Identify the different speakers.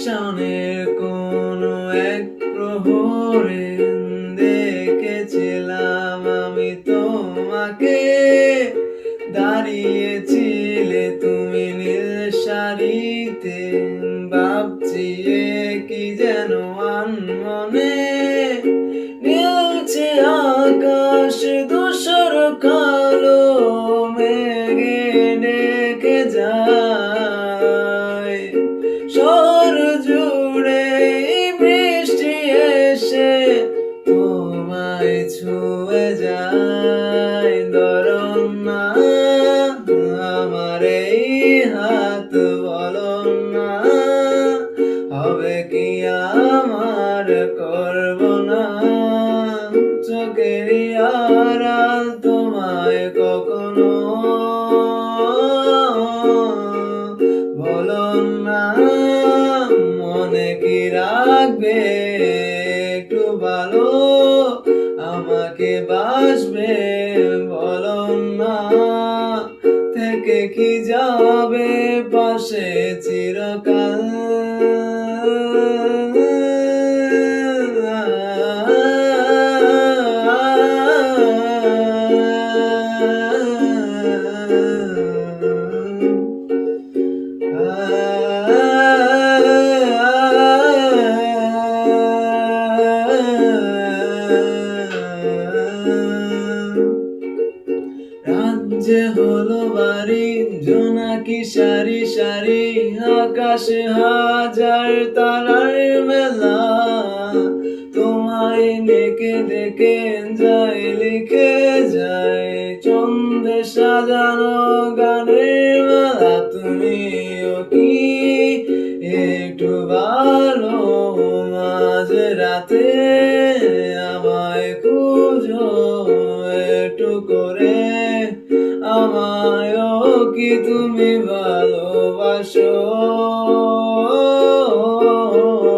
Speaker 1: স্টেশনের কোনো এক প্রহরে দেখেছিলাম আমি তোমাকে, দাঁড়িয়েছিলে তুমি নীল শাড়িতে, ভাবছি কি যেন আনমনে, নীলছে আকাশ ধূসর কালো মেঘে ঢেকে যায়, শহর জুড়ে বৃষ্টি এসে তোমায় ছুঁয়ে যায়। ধরো না আমার এই হাত, বলো না হবে কি আমার, করব না চোখের আড়াল তোমায় কখনো, বলো না মনে কি রাখবে একটু ভালো, আমাকে বাসবে, বলো না থেকে কি যাবে পাশে চিরকাল। রাত যে হলো বাড়ি, জোনাকি সারি সারি, আকাশে হাজার তারার মেলা, তোমায় ডেকে ডেকে যায় লিখে যায় ছন্দে সাজানো গানের মালা। তুমিও কি একটু ভালো মাঝ রাতে আমায় খুঁজো একটু করে, আমায়ও কি তুমি ভালোবাসো?